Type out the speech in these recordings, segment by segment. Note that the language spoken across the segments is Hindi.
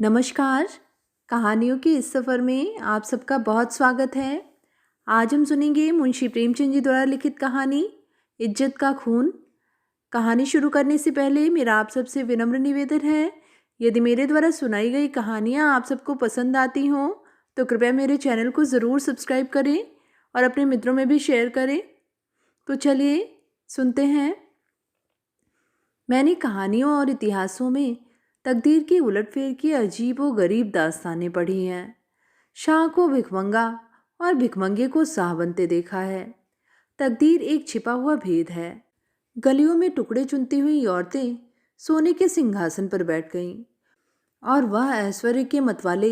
नमस्कार। कहानियों के इस सफ़र में आप सबका बहुत स्वागत है। आज हम सुनेंगे मुंशी प्रेमचंद जी द्वारा लिखित कहानी इज्जत का खून। कहानी शुरू करने से पहले मेरा आप सबसे विनम्र निवेदन है, यदि मेरे द्वारा सुनाई गई कहानियाँ आप सबको पसंद आती हों तो कृपया मेरे चैनल को ज़रूर सब्सक्राइब करें और अपने मित्रों में भी शेयर करें। तो चलिए सुनते हैं। मैंने कहानियों और इतिहासों में तकदीर की उलटफेर की अजीब व गरीब दास्तानें पढ़ी हैं। शाह को भिखमंगा और भिखमंगे को शाह बनते देखा है। तकदीर एक छिपा हुआ भेद है। गलियों में टुकड़े चुनती हुई औरतें सोने के सिंहासन पर बैठ गईं और वह ऐश्वर्य के मतवाले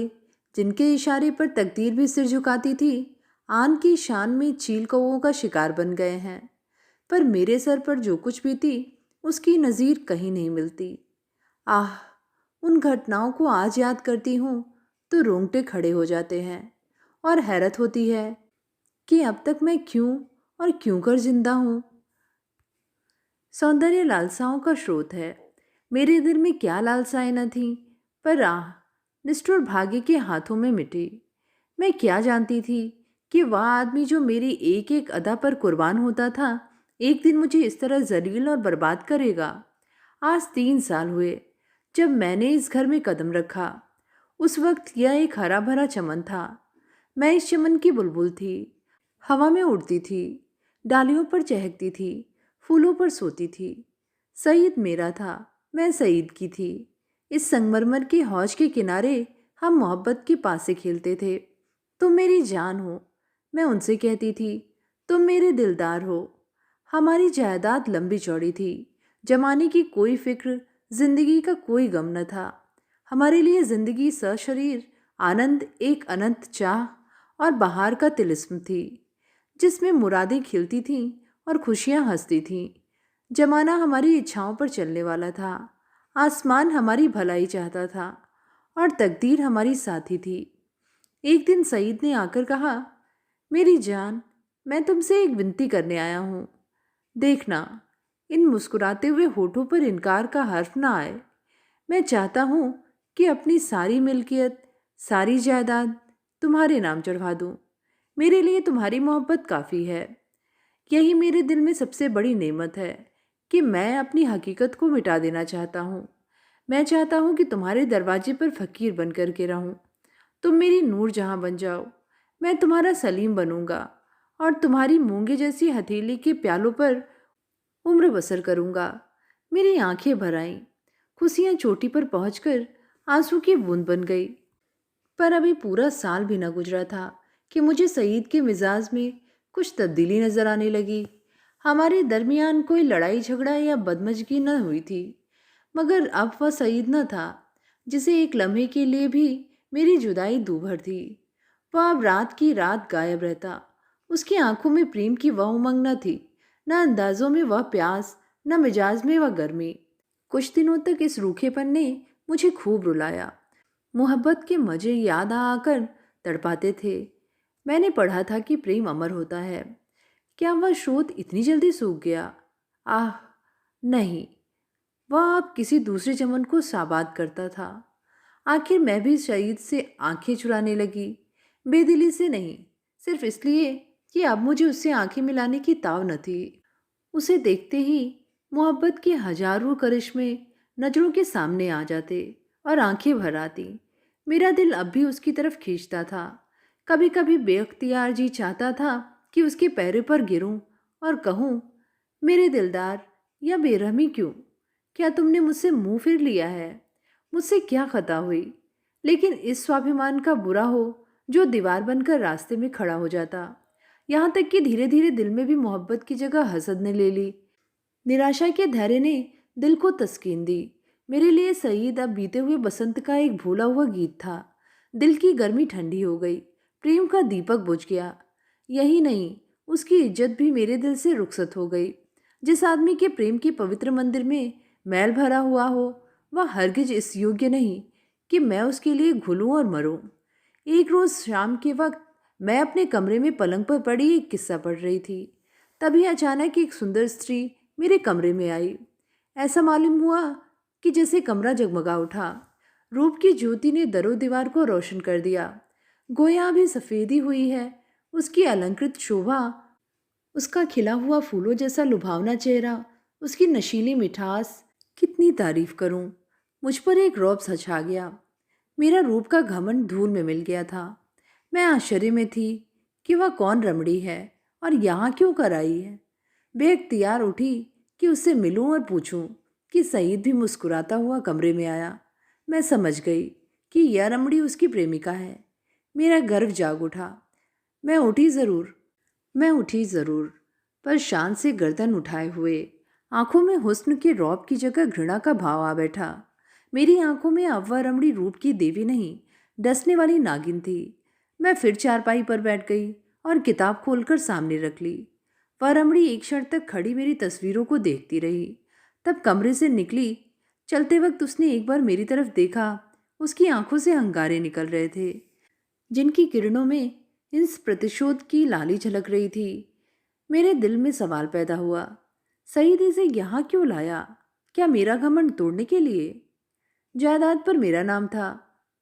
जिनके इशारे पर तकदीर भी सिर झुकाती थी, आन की शान में चील कौओं का शिकार बन गए हैं। पर मेरे सर पर जो कुछ भी थी उसकी नज़ीर कहीं नहीं मिलती। आह, उन घटनाओं को आज याद करती हूँ तो रोंगटे खड़े हो जाते हैं और हैरत होती है कि अब तक मैं क्यों और क्यों कर जिंदा हूँ। सौंदर्य लालसाओं का स्रोत है। मेरे दिल में क्या लालसाएं न थीं, पर आह, निष्ठुर भाग्य के हाथों में मिटी। मैं क्या जानती थी कि वह आदमी जो मेरी एक एक अदा पर कुर्बान होता था, एक दिन मुझे इस तरह जलील और बर्बाद करेगा। आज 3 साल हुए जब मैंने इस घर में कदम रखा। उस वक्त यह एक हरा भरा चमन था। मैं इस चमन की बुलबुल थी। हवा में उड़ती थी, डालियों पर चहकती थी, फूलों पर सोती थी। सईद मेरा था, मैं सईद की थी। इस संगमरमर के हौज के किनारे हम मोहब्बत के पासे खेलते थे। तुम मेरी जान हो, मैं उनसे कहती थी। तुम मेरे दिलदार हो। हमारी जायदाद लंबी चौड़ी थी। जमाने की कोई फिक्र, जिंदगी का कोई गम न था। हमारे लिए जिंदगी सशरीर आनंद एक अनंत चाह और बहार का तिलिस्म थी, जिसमें मुरादें खिलती थीं और खुशियां हंसती थीं। जमाना हमारी इच्छाओं पर चलने वाला था। आसमान हमारी भलाई चाहता था और तकदीर हमारी साथी थी। एक दिन सईद ने आकर कहा, मेरी जान, मैं तुमसे एक विनती करने आया हूँ। देखना, इन मुस्कुराते हुए होठों पर इनकार का हर्फ ना आए। मैं चाहता हूँ कि अपनी सारी मिल्कियत, सारी जायदाद तुम्हारे नाम चढ़वा दूँ। मेरे लिए तुम्हारी मोहब्बत काफ़ी है। यही मेरे दिल में सबसे बड़ी नेमत है कि मैं अपनी हकीकत को मिटा देना चाहता हूँ। मैं चाहता हूँ कि तुम्हारे दरवाजे पर फ़कीर बन कर के रहूँ। तुम मेरी नूर जहाँ बन जाओ। मैं तुम्हारा सलीम बनूंगा और तुम्हारी मूंगे जैसी हथेली के प्यालों पर उम्र बसर करूंगा। मेरी आंखें भर आईं। खुशियां चोटी पर पहुंचकर आंसू की बूंद बन गई। पर अभी पूरा साल भी न गुजरा था कि मुझे सईद के मिजाज में कुछ तब्दीली नजर आने लगी। हमारे दरमियान कोई लड़ाई झगड़ा या बदमजगी न हुई थी, मगर अब वह सईद न था जिसे एक लम्हे के लिए भी मेरी जुदाई दूभर थी। वह अब रात की रात गायब रहता। उसकी आंखों में प्रेम की वह उमंग न थी, न अंदाजों में वह प्यास, न मिजाज में वह गर्मी। कुछ दिनों तक इस रूखेपन ने मुझे खूब रुलाया। मोहब्बत के मजे याद आ आकर तड़पाते थे। मैंने पढ़ा था कि प्रेम अमर होता है। क्या वह स्रोत इतनी जल्दी सूख गया? आह, नहीं, वह अब किसी दूसरे चमन को साबाद करता था। आखिर मैं भी शहीद से आंखें चुराने लगी। बेदिली से नहीं, सिर्फ इसलिए कि अब मुझे उससे आंखें मिलाने की ताव न थी। उसे देखते ही मोहब्बत के हजारों करिश्मे नजरों के सामने आ जाते और आंखें भर आती। मेरा दिल अब भी उसकी तरफ खींचता था। कभी कभी बेअख्तियार जी चाहता था कि उसके पैरों पर गिरूं और कहूं, मेरे दिलदार, या बेरहमी क्यों? क्या तुमने मुझसे मुंह फेर लिया है? मुझसे क्या खता हुई? लेकिन इस स्वाभिमान का बुरा हो जो दीवार बनकर रास्ते में खड़ा हो जाता। यहाँ तक कि धीरे धीरे दिल में भी मोहब्बत की जगह हसद ने ले ली। निराशा के धैर्य ने दिल को तस्कीन दी। मेरे लिए सईद अब बीते हुए बसंत का एक भूला हुआ गीत था। दिल की गर्मी ठंडी हो गई, प्रेम का दीपक बुझ गया। यही नहीं, उसकी इज्जत भी मेरे दिल से रुखसत हो गई। जिस आदमी के प्रेम के पवित्र मंदिर में मैल भरा हुआ हो, वह हरगिज इस योग्य नहीं कि मैं उसके लिए घुलूं और मरूं। एक रोज़ शाम के वक्त मैं अपने कमरे में पलंग पर पड़ी एक किस्सा पढ़ रही थी। तभी अचानक एक सुंदर स्त्री मेरे कमरे में आई। ऐसा मालूम हुआ कि जैसे कमरा जगमगा उठा। रूप की ज्योति ने दरो दीवार को रोशन कर दिया। गोया अभी सफ़ेदी हुई है। उसकी अलंकृत शोभा, उसका खिला हुआ फूलों जैसा लुभावना चेहरा, उसकी नशीली मिठास, कितनी तारीफ करूं। मुझ पर एक रौब सा छा गया। मेरा रूप का घमंड धूल में मिल गया था। मैं आश्चर्य में थी कि वह कौन रमणी है और यहाँ क्यों कर आई है। बेख्तियार उठी कि उससे मिलूं और पूछूं कि सईद भी मुस्कुराता हुआ कमरे में आया। मैं समझ गई कि यह रमणी उसकी प्रेमिका है। मेरा गर्व जाग उठा। मैं उठी ज़रूर मैं उठी ज़रूर, पर शान से गर्दन उठाए हुए। आंखों में हुस्न के रौब की जगह घृणा का भाव आ बैठा। मेरी आंखों में अब वह रमणी रूप की देवी नहीं, डसने वाली नागिन थी। मैं फिर चारपाई पर बैठ गई और किताब खोलकर सामने रख ली। वह रमणी एक क्षण तक खड़ी मेरी तस्वीरों को देखती रही, तब कमरे से निकली। चलते वक्त उसने एक बार मेरी तरफ देखा। उसकी आंखों से अंगारे निकल रहे थे, जिनकी किरणों में इंस प्रतिशोध की लाली झलक रही थी। मेरे दिल में सवाल पैदा हुआ, सईद इसे यहाँ क्यों लाया? क्या मेरा घमंड तोड़ने के लिए? जायदाद पर मेरा नाम था,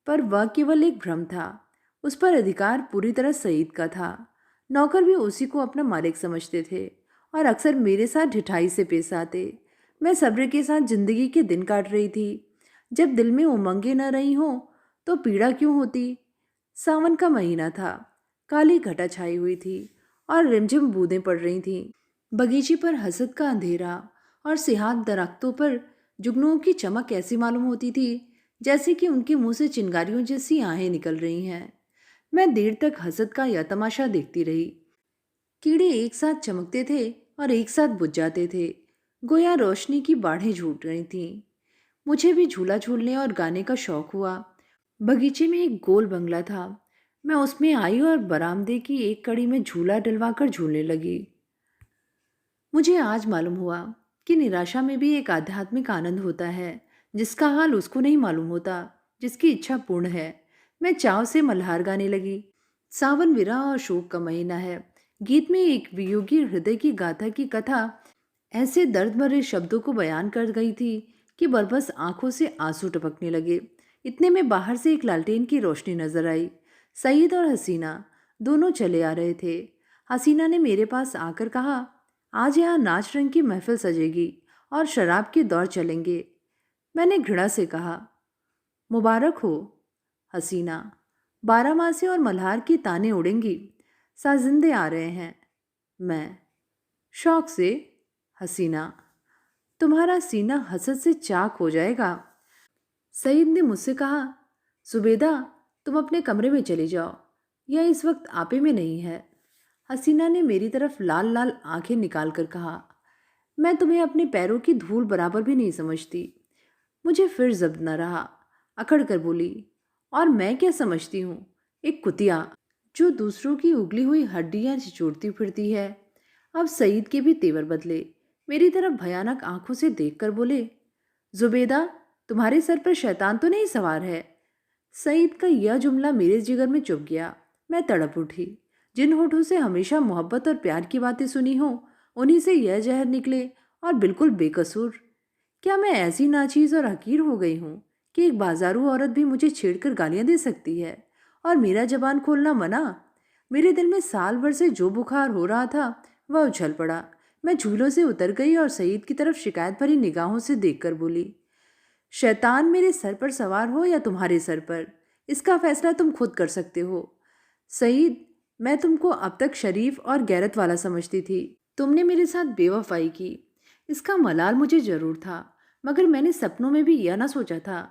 पर वह केवल एक भ्रम था। उस पर अधिकार पूरी तरह सईद का था। नौकर भी उसी को अपना मालिक समझते थे और अक्सर मेरे साथ ढिठाई से पेश आते। मैं सब्र के साथ जिंदगी के दिन काट रही थी। जब दिल में उमंगें न रही हों तो पीड़ा क्यों होती? सावन का महीना था। काली घटा छाई हुई थी और रिमझिम बूंदें पड़ रही थीं। बगीचे पर हसद का अंधेरा और सिहात दरख्तों पर जुगनुओं की चमक ऐसी मालूम होती थी जैसे कि उनके मुंह से चिंगारियों जैसी आहें निकल रही हैं। मैं देर तक हसद का यह तमाशा देखती रही। कीड़े एक साथ चमकते थे और एक साथ बुझ जाते थे, गोया रोशनी की बाढ़ें झूठ रही थीं। मुझे भी झूला झूलने और गाने का शौक हुआ। बगीचे में एक गोल बंगला था। मैं उसमें आई और बरामदे की एक कड़ी में झूला डलवाकर झूलने लगी। मुझे आज मालूम हुआ कि निराशा में भी एक आध्यात्मिक आनंद होता है, जिसका हाल उसको नहीं मालूम होता जिसकी इच्छा पूर्ण है। मैं चाव से मल्हार गाने लगी। सावन विरह और शोक का महीना है। गीत में एक वियोगी हृदय की गाथा की कथा ऐसे दर्द भरे शब्दों को बयान कर गई थी कि बरबस आंखों से आंसू टपकने लगे। इतने में बाहर से एक लालटेन की रोशनी नजर आई। सईद और हसीना दोनों चले आ रहे थे। हसीना ने मेरे पास आकर कहा, आज यहाँ नाच रंग की महफिल सजेगी और शराब के दौर चलेंगे। मैंने घृणा से कहा, मुबारक हो हसीना, 12 मासे और मल्हार की ताने उड़ेंगी, साजिंदे आ रहे हैं। मैं शौक से, हसीना, तुम्हारा सीना हसद से चाक हो जाएगा। सईद ने मुझसे कहा, जुबेदा, तुम अपने कमरे में चली जाओ, यह इस वक्त आपे में नहीं है। हसीना ने मेरी तरफ लाल लाल आंखें निकाल कर कहा, मैं तुम्हें अपने पैरों की धूल बराबर भी नहीं समझती। मुझे फिर जब्त न रहा। अकड़ कर बोली, और मैं क्या समझती हूँ? एक कुतिया जो दूसरों की उगली हुई हड्डियां छिचोड़ती फिरती है। अब सईद के भी तेवर बदले। मेरी तरफ भयानक आंखों से देखकर बोले, जुबेदा, तुम्हारे सर पर शैतान तो नहीं सवार है? सईद का यह जुमला मेरे जिगर में चुभ गया। मैं तड़प उठी। जिन होठों से हमेशा मोहब्बत और प्यार की बातें सुनी हो, उन्हीं से यह जहर निकले, और बिल्कुल बेकसूर। क्या मैं ऐसी नाचीज और हकीर हो गई हूँ कि एक बाजारू औरत भी मुझे छेड़कर गालियां दे सकती है और मेरा जबान खोलना मना? मेरे दिल में साल भर से जो बुखार हो रहा था वह उछल पड़ा। मैं झूलों से उतर गई और सईद की तरफ शिकायत भरी निगाहों से देखकर बोली, शैतान मेरे सर पर सवार हो या तुम्हारे सर पर, इसका फैसला तुम खुद कर सकते हो। सईद, मैं तुमको अब तक शरीफ और गैरत वाला समझती थी। तुमने मेरे साथ बेवफाई की, इसका मलाल मुझे जरूर था, मगर मैंने सपनों में भी यह ना सोचा था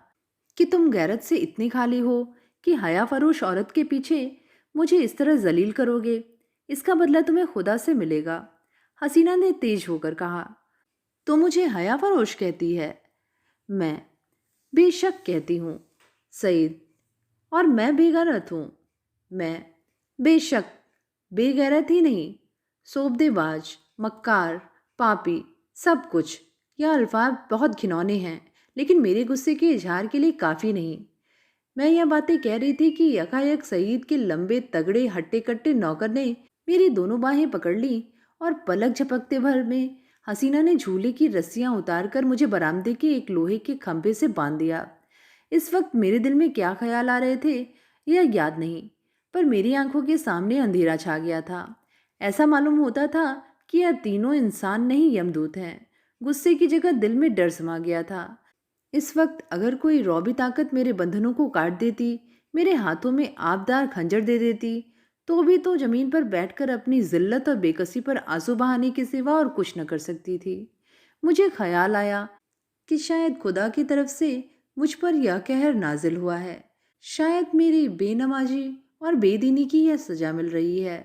कि तुम गैरत से इतनी खाली हो कि हया फरोश औरत के पीछे मुझे इस तरह जलील करोगे। इसका बदला तुम्हें खुदा से मिलेगा। हसीना ने तेज होकर कहा, तो मुझे हया फरोश कहती है? मैं बेशक कहती हूँ सईद, और मैं बेगैरत हूँ। मैं बेशक बेगैरत ही नहीं, सोबदेबाज, मक्कार, पापी, सब कुछ। यह अल्फाज बहुत घिनौने हैं, लेकिन मेरे गुस्से के इजहार के लिए काफ़ी नहीं। मैं यह बातें कह रही थी कि यकायक सईद के लंबे तगड़े हट्टे कट्टे नौकर ने मेरी दोनों बाहें पकड़ ली और पलक झपकते भर में हसीना ने झूले की रस्सियां उतारकर मुझे बरामदे के एक लोहे के खंभे से बांध दिया। इस वक्त मेरे दिल में क्या ख्याल आ रहे थे यह याद नहीं, पर मेरी आंखों के सामने अंधेरा छा गया था। ऐसा मालूम होता था कि यह तीनों इंसान नहीं यमदूत हैं। गुस्से की जगह दिल में डर समा गया था। इस वक्त अगर कोई रौबी ताकत मेरे बंधनों को काट देती, मेरे हाथों में आबदार खंजर दे देती, तो भी तो जमीन पर बैठकर अपनी जिल्लत और बेकसी पर आंसू बहाने के सिवा और कुछ न कर सकती थी। मुझे ख्याल आया कि शायद खुदा की तरफ से मुझ पर यह कहर नाजिल हुआ है। शायद मेरी बेनमाजी और बेदीनी की यह सजा मिल रही है।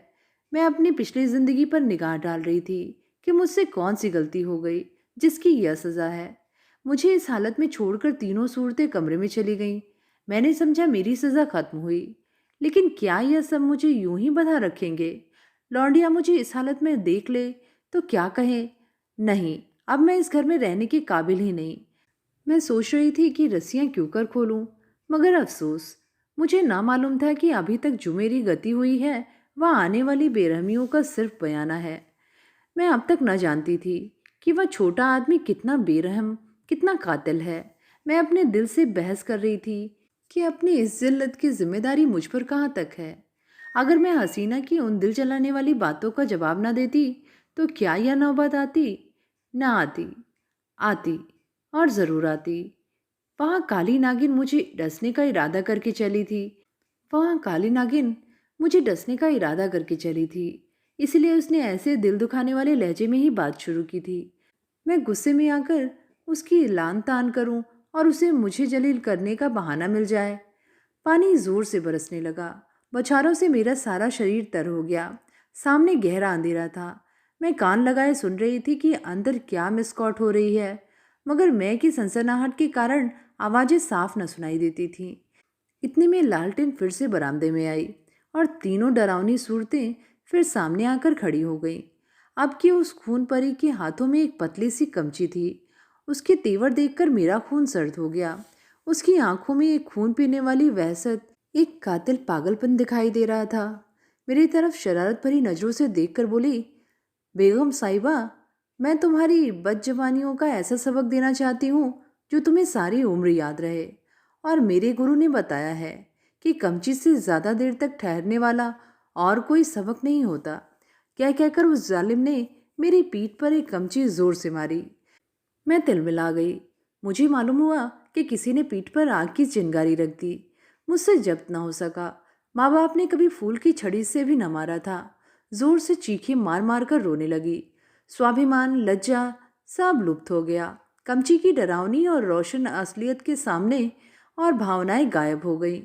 मैं अपनी पिछली जिंदगी पर निगाह डाल रही थी कि मुझसे कौन सी गलती हो गई जिसकी यह सजा है। मुझे इस हालत में छोड़कर तीनों सूरतें कमरे में चली गईं। मैंने समझा मेरी सजा खत्म हुई, लेकिन क्या यह सब मुझे यूं ही बंधा रखेंगे? लौंडिया मुझे इस हालत में देख ले तो क्या कहे? नहीं, अब मैं इस घर में रहने के काबिल ही नहीं। मैं सोच रही थी कि रस्सियां क्यों कर खोलूं, मगर अफसोस, मुझे ना मालूम था कि अभी तक जो मेरी गति हुई है वह आने वाली बेरहमियों का सिर्फ बयाना है। मैं अब तक न जानती थी कि वह छोटा आदमी कितना बेरहम, कितना कातिल है। मैं अपने दिल से बहस कर रही थी कि अपनी इस जिल्लत की जिम्मेदारी मुझ पर कहाँ तक है। अगर मैं हसीना की उन दिल जलाने वाली बातों का जवाब न देती तो क्या यह नौबत आती? ना आती। आती, और ज़रूर आती। वहाँ काली नागिन मुझे डसने का इरादा करके चली थी। वहाँ काली नागिन मुझे डसने का इरादा करके चली थी। इसलिए उसने ऐसे दिल दुखाने वाले लहजे में ही बात शुरू की थी। मैं गुस्से में आकर उसकी लान तान करूं और उसे मुझे जलील करने का बहाना मिल जाए। पानी जोर से बरसने लगा। बौछारों से मेरा सारा शरीर तर हो गया। सामने गहरा अंधेरा था। मैं कान लगाए सुन रही थी कि अंदर क्या मिसकॉट हो रही है, मगर मैं की सनसनाहट के कारण आवाज़ें साफ न सुनाई देती थीं। इतने में लालटेन फिर से बरामदे में आई और तीनों डरावनी सूरतें फिर सामने आकर खड़ी हो गईं। अब कि उस खून परी के हाथों में एक पतली सी कमची थी। उसके तेवर देखकर मेरा खून सर्द हो गया। उसकी आंखों में एक खून पीने वाली वहशत, एक कातिल पागलपन दिखाई दे रहा था। मेरी तरफ शरारत भरी नजरों से देखकर बोली, बेगम साहिबा, मैं तुम्हारी बदजवानियों का ऐसा सबक देना चाहती हूँ जो तुम्हें सारी उम्र याद रहे। और मेरे गुरु ने बताया है कि कमची से ज़्यादा देर तक ठहरने वाला और कोई सबक नहीं होता। क्या कहकर उस जालिम ने मेरी पीठ पर एक कमची जोर से मारी। मैं तिलमिला गई। मुझे मालूम हुआ कि किसी ने पीठ पर आग की चिंगारी रख दी। मुझसे जब्त न हो सका। माँ बाप ने कभी फूल की छड़ी से भी न मारा था। जोर से चीखें मार मार कर रोने लगी। स्वाभिमान, लज्जा सब लुप्त हो गया। कमची की डरावनी और रोशन असलियत के सामने और भावनाएं गायब हो गईं।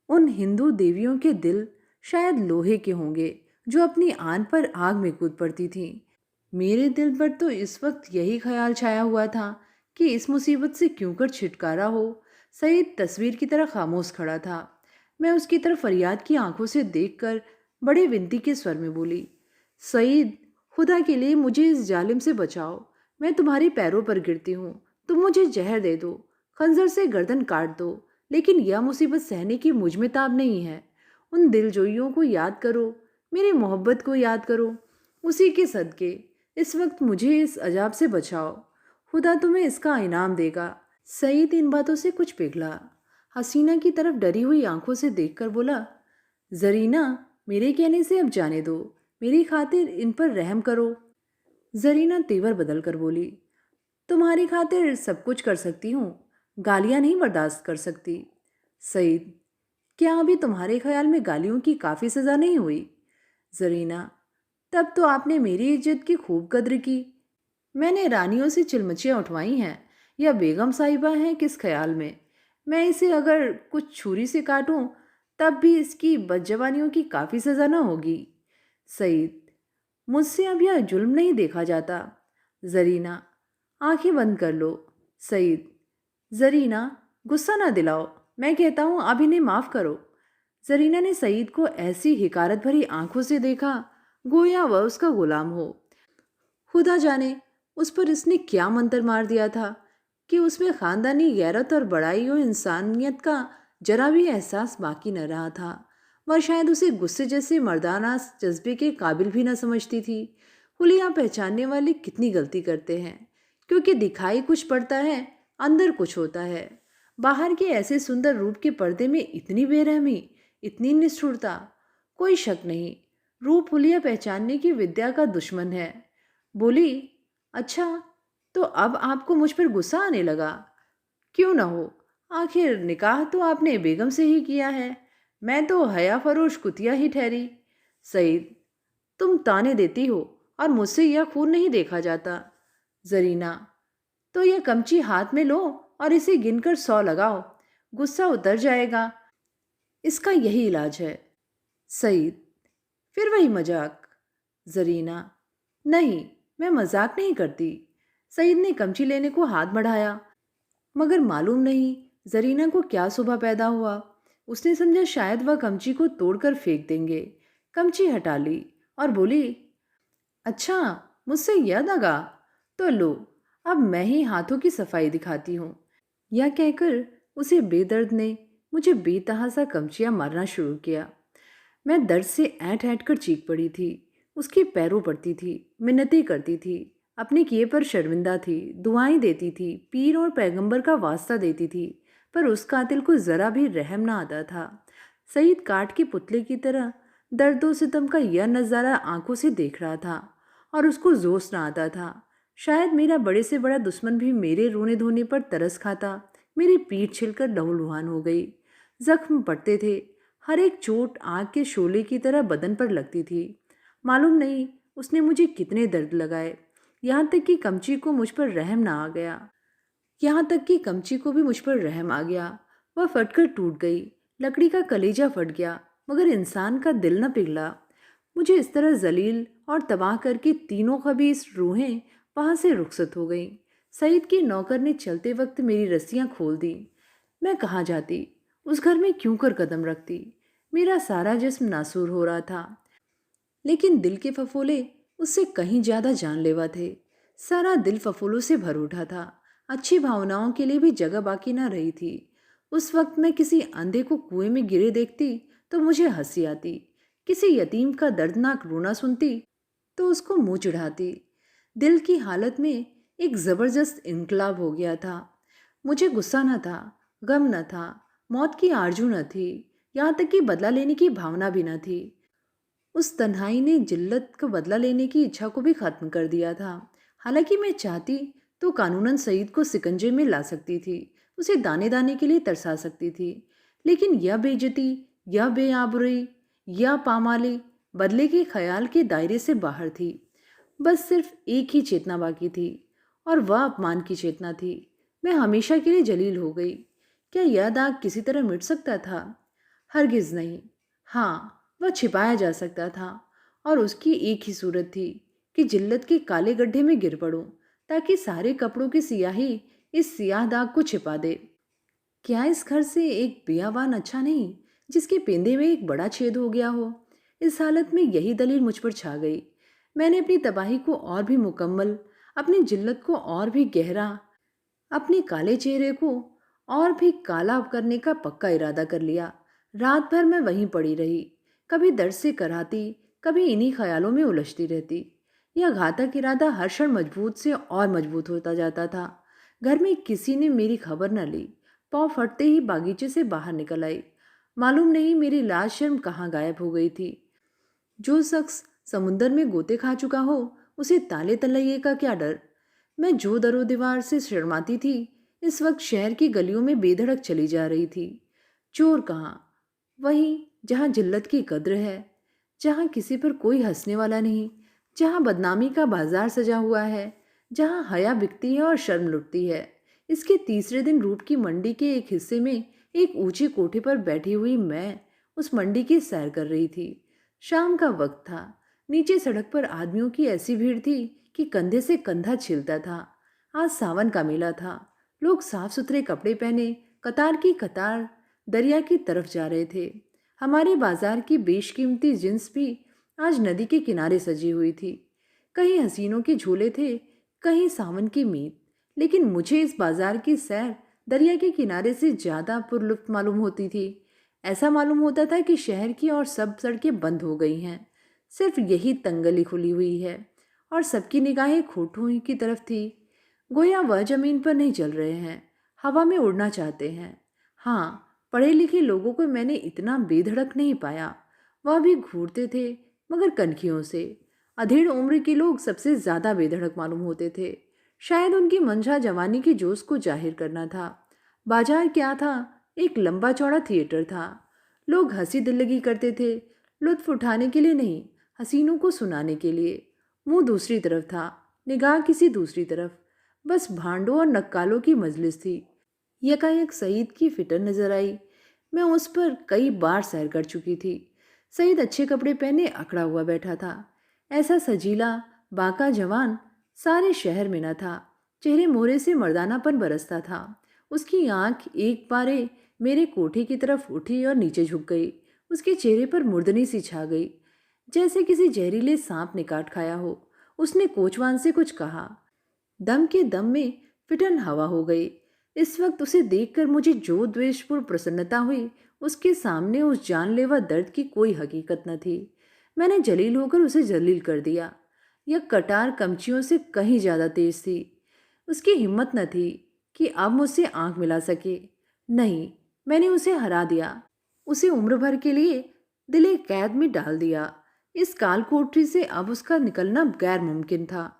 उन हिंदू देवियों के दिल शायद लोहे के होंगे जो अपनी आन पर आग में कूद पड़ती थीं। मेरे दिल पर तो इस वक्त यही ख्याल छाया हुआ था कि इस मुसीबत से क्यों कर छुटकारा हो। सईद तस्वीर की तरह खामोश खड़ा था। मैं उसकी तरफ फरियाद की आंखों से देखकर बड़े विनती के स्वर में बोली, सईद, खुदा के लिए मुझे इस जालिम से बचाओ। मैं तुम्हारे पैरों पर गिरती हूँ। तुम मुझे जहर दे दो, खंजर से गर्दन काट दो, लेकिन यह मुसीबत सहने की मुझ में ताब नहीं है। उन दिलजोइयों को याद करो, मेरी मोहब्बत को याद करो। उसी के सदके इस वक्त मुझे इस अजाब से बचाओ। खुदा तुम्हें इसका इनाम देगा। सईद इन बातों से कुछ पिघला। हसीना की तरफ डरी हुई आंखों से देखकर बोला, जरीना, मेरे कहने से अब जाने दो। मेरी खातिर इन पर रहम करो। जरीना तेवर बदल कर बोली, तुम्हारी खातिर सब कुछ कर सकती हूँ, गालियाँ नहीं बर्दाश्त कर सकती। सईद, क्या अभी तुम्हारे ख्याल में गालियों की काफ़ी सज़ा नहीं हुई? जरीना, तब तो आपने मेरी इज्जत की खूब कद्र की। मैंने रानियों से चिलमचियाँ उठवाई हैं। या बेगम साहिबा हैं किस ख्याल में? मैं इसे अगर कुछ छुरी से काटूं तब भी इसकी बदजवानियों की काफ़ी सज़ा न होगी। सईद, मुझसे अब यह जुल्म नहीं देखा जाता। जरीना, आंखें बंद कर लो। सईद, जरीना, गुस्सा ना दिलाओ। मैं कहता हूँ अब इन्हें माफ़ करो। जरीना ने सईद को ऐसी हिकारत भरी आंखों से देखा गोया वह उसका गुलाम हो। खुदा जाने उस पर इसने क्या मंत्र मार दिया था कि उसमें खानदानी गैरत और बड़ाई और इंसानियत का जरा भी एहसास बाकी न रहा था। वह शायद उसे गुस्से जैसे मर्दाना जज्बे के काबिल भी न समझती थी। हुलिया पहचानने वाले कितनी गलती करते हैं, क्योंकि दिखाई कुछ पड़ता है, अंदर कुछ होता है। बाहर के ऐसे सुंदर रूप के पर्दे में इतनी बेरहमी, इतनी निष्ठुरता। कोई शक नहीं, रूप हुलिया पहचानने की विद्या का दुश्मन है। बोली, अच्छा, तो अब आपको मुझ पर गुस्सा आने लगा? क्यों ना हो, आखिर निकाह तो आपने बेगम से ही किया है। मैं तो हया फरोश कुतिया ही ठहरी। सईद, तुम ताने देती हो और मुझसे यह खून नहीं देखा जाता। जरीना, तो यह कमची हाथ में लो और इसे गिनकर 100 लगाओ, गुस्सा उतर जाएगा। इसका यही इलाज है। सईद, फिर वही मजाक। जरीना, नहीं, मैं मजाक नहीं करती। सईद ने कमची लेने को हाथ बढ़ाया, मगर मालूम नहीं जरीना को क्या सुबह पैदा हुआ। उसने समझा शायद वह कमची को तोड़कर फेंक देंगे। कमची हटा ली और बोली, अच्छा, मुझसे यह दगा? तो लो, अब मैं ही हाथों की सफाई दिखाती हूँ। यह कहकर उसे बेदर्द ने मुझे बेतहासा कमचियाँ मारना शुरू किया। मैं दर्द से ऐंठ ऐंठ कर चीख पड़ी थी। उसके पैरों पड़ती थी, मिन्नतें करती थी, अपने किए पर शर्मिंदा थी, दुआएं देती थी, पीर और पैगंबर का वास्ता देती थी। पर उस कातिल को जरा भी रहम ना आता था। सईद काठ के पुतले की तरह दर्दो सितम का यह नज़ारा आंखों से देख रहा था और उसको जोश ना आता था। शायद मेरा बड़े से बड़ा दुश्मन भी मेरे रोने धोने पर तरस खाता। मेरी पीठ छिलकर लहूलुहान हो गई। जख्म पड़ते थे, हर एक चोट आग के शोले की तरह बदन पर लगती थी। मालूम नहीं उसने मुझे कितने दर्द लगाए। यहाँ तक कि कमची को मुझ पर रहम ना आ गया। यहाँ तक कि कमची को भी मुझ पर रहम आ गया। वह फटकर टूट गई। लकड़ी का कलेजा फट गया, मगर इंसान का दिल न पिघला। मुझे इस तरह जलील और तबाह करके तीनों खबीस रूहें वहां से रुखसत हो गईं। सईद के नौकर ने चलते वक्त मेरी रस्सियां खोल दी। मैं कहाँ जाती, उस घर में क्यों कर कदम रखती? मेरा सारा जिस्म नासूर हो रहा था, लेकिन दिल के फफोले उससे कहीं ज्यादा जानलेवा थे। सारा दिल फफोलों से भर उठा था। अच्छी भावनाओं के लिए भी जगह बाकी ना रही थी। उस वक्त मैं किसी अंधे को कुएं में गिरे देखती तो मुझे हंसी आती। किसी यतीम का दर्दनाक रोना सुनती तो उसको मुंह चिढ़ाती। दिल की हालत में एक जबरदस्त इनकलाब हो गया था। मुझे गुस्सा न था, गम न था, मौत की आरजू न थी, यहाँ तक कि बदला लेने की भावना भी न थी। उस तन्हाई ने जिल्लत का बदला लेने की इच्छा को भी खत्म कर दिया था। हालांकि मैं चाहती तो कानूनन सईद को सिकंजे में ला सकती थी, उसे दाने दाने के लिए तरसा सकती थी। लेकिन यह बेइज्जती, यह बेआबरूई, यह पामाली बदले के ख्याल के दायरे से बाहर थी। बस सिर्फ एक ही चेतना बाकी थी, और वह अपमान की चेतना थी। मैं हमेशा के लिए जलील हो गई। क्या यह दाग किसी तरह मिट सकता था? हरगिज नहीं। हाँ, वह छिपाया जा सकता था, और उसकी एक ही सूरत थी कि जिल्लत के काले गड्ढे में गिर पड़ूं, ताकि सारे कपड़ों की सियाही इस सियाह दाग को छिपा दे। क्या इस घर से एक बियावान अच्छा नहीं, जिसके पेंदे में एक बड़ा छेद हो गया हो? इस हालत में यही दलील मुझ पर छा गई। मैंने अपनी तबाही को और भी मुकम्मल, अपनी जिल्लत को और भी गहरा, अपने काले चेहरे को और भी काला करने का पक्का इरादा कर लिया। रात भर मैं वहीं पड़ी रही, कभी दर्द से कराहती, कभी इन्हीं ख्यालों में उलझती रहती। यह घातक इरादा हर क्षण मजबूत से और मजबूत होता जाता था। घर में किसी ने मेरी खबर न ली। पाँव फटते ही बागीचे से बाहर निकल आई। मालूम नहीं मेरी लाज शर्म कहाँ गायब हो गई थी। जो शख्स समुंदर में गोते खा चुका हो, उसे ताले तलैये का क्या डर? मैं जो दरो दीवार से शर्माती थी, इस वक्त शहर की गलियों में बेधड़क चली जा रही थी। चोर कहाँ? वहीं जहाँ जिल्लत की कद्र है, जहाँ किसी पर कोई हंसने वाला नहीं, जहाँ बदनामी का बाजार सजा हुआ है, जहाँ हया बिकती है और शर्म लुटती है। इसके तीसरे दिन रूप की मंडी के एक हिस्से में एक ऊंचे कोठे पर बैठी हुई मैं उस मंडी की सैर कर रही थी। शाम का वक्त था। नीचे सड़क पर आदमियों की ऐसी भीड़ थी कि कंधे से कंधा छिलता था। आज सावन का मेला था। लोग साफ सुथरे कपड़े पहने कतार की कतार दरिया की तरफ जा रहे थे। हमारे बाजार की बेशकीमती जिन्स भी आज नदी के किनारे सजी हुई थी। कहीं हसीनों के झूले थे, कहीं सावन की मीत। लेकिन मुझे इस बाजार की सैर दरिया के किनारे से ज्यादा पुरलुफ्त मालूम होती थी। ऐसा मालूम होता था कि शहर की और सब सड़कें बंद हो गई हैं, सिर्फ यही तंगली खुली हुई है, और सबकी निगाहें खोटों की तरफ थी। गोया वह जमीन पर नहीं चल रहे हैं। हवा में उड़ना चाहते हैं। हाँ, पढ़े लिखे लोगों को मैंने इतना बेधड़क नहीं पाया। वह भी घूरते थे, मगर कनखियों से। अधेड़ उम्र के लोग सबसे ज़्यादा बेधड़क मालूम होते थे। शायद उनकी मंशा जवानी के जोश को जाहिर करना था। बाजार क्या था? एक लंबा चौड़ा थिएटर था। लोग हंसी दिल्लगी करते थे, लुत्फ उठाने के लिए नहीं, हसीनों को सुनाने के लिए। मुंह दूसरी तरफ था, निगाह किसी दूसरी तरफ। बस भांडों और नक्कालों की मजलिस थी। यकायक सईद की फिटर नजर आई। मैं उस पर कई बार सैर कर चुकी थी। सईद अच्छे कपड़े पहने अकड़ा हुआ बैठा था। ऐसा सजीला, बाका जवान सारे शहर में न था। चेहरे मोहरे से मर्दानापन बरसता था। उसकी आंख एक बारे मेरे कोठे की तरफ उठी और नीचे झुक गई। उसके चेहरे पर मुर्दनी सी छा गई, जैसे किसी जहरीले सांप ने काट खाया हो। उसने कोचवान से कुछ कहा। दम के दम में फिटन हवा हो गई। इस वक्त उसे देखकर मुझे जो द्वेषपूर्ण प्रसन्नता हुई, उसके सामने उस जानलेवा दर्द की कोई हकीकत न थी। मैंने जलील होकर उसे जलील कर दिया। यह कटार कमचियों से कहीं ज्यादा तेज थी। उसकी हिम्मत न थी कि अब मुझसे आंख मिला सके। नहीं, मैंने उसे हरा दिया। उसे उम्र भर के लिए दिले कैद में डाल दिया। इस काल कोठरी से अब उसका निकलना गैर मुमकिन था,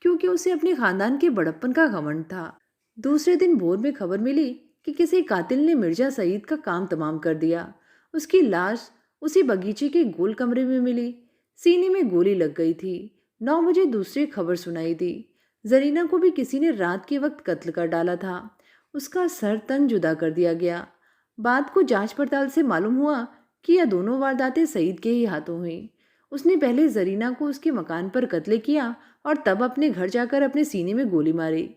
क्योंकि उसे अपने खानदान के बड़प्पन का घमंड था। दूसरे दिन भोर में खबर मिली कि किसी कातिल ने मिर्जा सईद का काम तमाम कर दिया। उसकी लाश उसी बगीचे के गोल कमरे में मिली। सीने में गोली लग गई थी। 9 बजे दूसरी खबर सुनाई दी। जरीना को भी किसी ने रात के वक्त कत्ल कर डाला था। उसका सर तन जुदा कर दिया गया। बात को जांच पड़ताल से मालूम हुआ कि यह दोनों वारदातें सईद के ही हाथों हुई। उसने पहले जरीना को उसके मकान पर कत्ल किया और तब अपने घर जाकर अपने सीने में गोली मारी।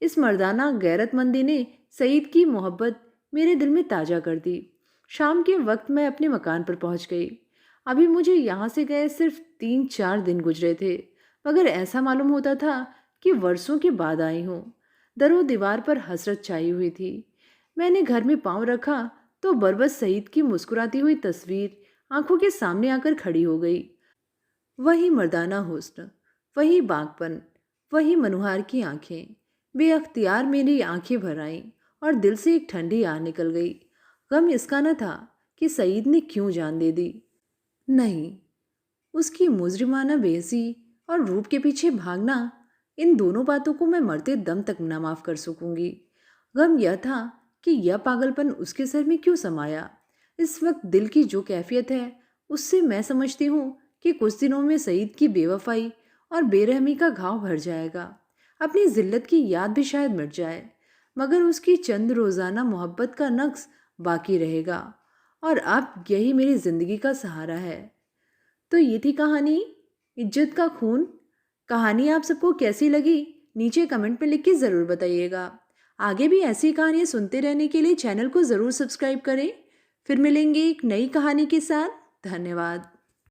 इस मर्दाना गैरतमंदी ने सईद की मोहब्बत मेरे दिल में ताज़ा कर दी। शाम के वक्त मैं अपने मकान पर पहुंच गई। अभी मुझे यहाँ से गए सिर्फ 3-4 दिन गुजरे थे, मगर ऐसा मालूम होता था कि वर्षों के बाद आई हूँ। दरो दीवार पर हसरत छाई हुई थी। मैंने घर में पांव रखा तो बरबस सईद की मुस्कुराती हुई तस्वीर आंखों के सामने आकर खड़ी हो गई। वही मर्दाना हुस्न, वही बागपन, वही मनुहार की आंखें। बेअख्तियार मेरी आंखें भर आईं और दिल से एक ठंडी आह निकल गई। गम इसका न था कि सईद ने क्यों जान दे दी। नहीं, उसकी मुजरिमाना बेहसी और रूप के पीछे भागना, इन दोनों बातों को मैं मरते दम तक ना माफ कर सकूंगी। गम यह था कि यह पागलपन उसके सर में क्यों समाया। इस वक्त दिल की जो कैफियत है, उससे मैं समझती हूँ कि कुछ दिनों में सईद की बेवफाई और बेरहमी का घाव भर जाएगा। अपनी जिल्लत की याद भी शायद मिट जाए, मगर उसकी चंद रोज़ाना मोहब्बत का नक्श बाकी रहेगा। और अब यही मेरी ज़िंदगी का सहारा है। तो ये थी कहानी इज्जत का खून। कहानी आप सबको कैसी लगी नीचे कमेंट में लिख के ज़रूर बताइएगा। आगे भी ऐसी कहानियाँ सुनते रहने के लिए चैनल को ज़रूर सब्सक्राइब करें। फिर मिलेंगे एक नई कहानी के साथ। धन्यवाद।